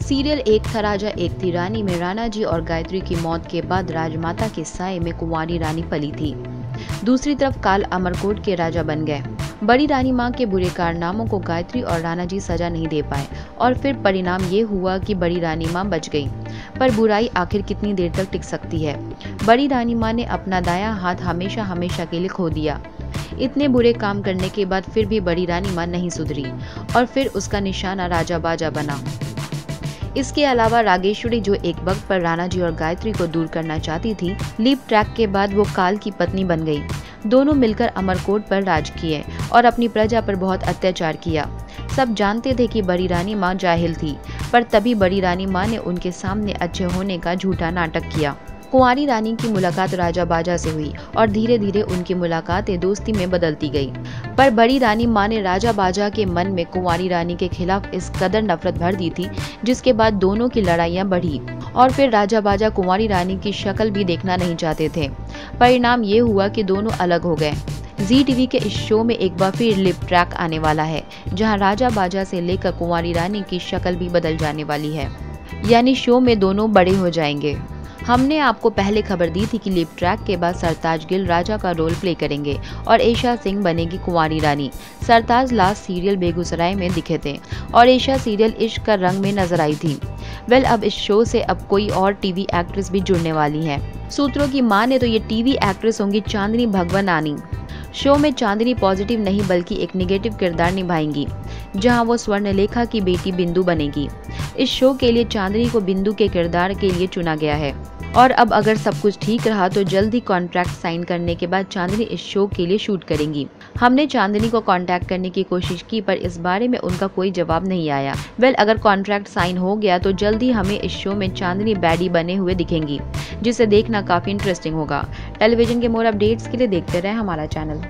Serial एक था राजा एक थी रानी में राणा जी और गायत्री की मौत के बाद राजमाता के साये में कुंवारी रानी पली थी। दूसरी तरफ काल अमरकोट के राजा बन गए। बड़ी रानी माँ के बुरे कारनामों को गायत्री और राणा जी सजा नहीं दे पाए और फिर परिणाम ये हुआ कि बड़ी रानी माँ बच गई। पर बुराई आखिर कितनी देर तक टिक सकती है। बड़ी रानी माँ ने अपना दायां हाथ हमेशा हमेशा के लिए खो दिया। इतने बुरे काम करने के बाद फिर भी बड़ी रानी माँ नहीं सुधरी और फिर उसका निशाना राजा बाजा बना। इसके अलावा रागेश्वरी जो एक वक्त पर राणा जी और गायत्री को दूर करना चाहती थी, लीप ट्रैक के बाद वो काल की पत्नी बन गई। दोनों मिलकर अमरकोट पर राज किए और अपनी प्रजा पर बहुत अत्याचार किया। सब जानते थे कि बड़ी रानी माँ जाहिल थी, पर तभी बड़ी रानी माँ ने उनके सामने अच्छे होने का झूठा नाटक किया। कुंवारी रानी की मुलाकात राजा बाजा से हुई और धीरे धीरे उनकी मुलाकातें दोस्ती में बदलती गई। पर बड़ी रानी माँ ने राजा बाजा के मन में कुंवारी रानी के खिलाफ इस कदर नफरत भर दी थी, जिसके बाद दोनों की लड़ाइयाँ बढ़ी और फिर राजा बाजा कुंवारी रानी की शक्ल भी देखना नहीं चाहते थे। परिणाम ये हुआ कि दोनों अलग हो गए। जी टीवी के इस शो में एक बार फिर लिप ट्रैक आने वाला है, जहां राजा बाजा से लेकर कुंवारी रानी की शक्ल भी बदल जाने वाली है, यानी शो में दोनों बड़े हो जाएंगे। हमने आपको पहले खबर दी थी कि लिप ट्रैक के बाद सरताज गिल राजा का रोल प्ले करेंगे और एशा सिंह बनेगी कुंवारी रानी। सरताज लास्ट सीरियल बेगूसराय में दिखे थे और एशा सीरियल इश्क का रंग में नजर आई थी। अब इस शो से अब कोई और टीवी एक्ट्रेस भी जुड़ने वाली है। सूत्रों की माने तो ये टीवी एक्ट्रेस होंगी चांदनी भगवनानी। शो में चांदनी पॉजिटिव नहीं बल्कि एक नेगेटिव किरदार निभाएंगी, जहां वो स्वर्णलेखा की बेटी बिंदु बनेगी। इस शो के लिए चांदनी को बिंदु के किरदार के लिए चुना गया है और अब अगर सब कुछ ठीक रहा तो जल्द ही कॉन्ट्रैक्ट साइन करने के बाद चांदनी इस शो के लिए शूट करेंगी। हमने चांदनी को कांटेक्ट करने की कोशिश की, पर इस बारे में उनका कोई जवाब नहीं आया। अगर कॉन्ट्रैक्ट साइन हो गया तो जल्द ही हमें इस शो में चांदनी बैडी बने हुए दिखेंगी, जिसे देखना काफी इंटरेस्टिंग होगा। टेलीविजन के मोर अपडेट्स के लिए देखते रहें हमारा चैनल।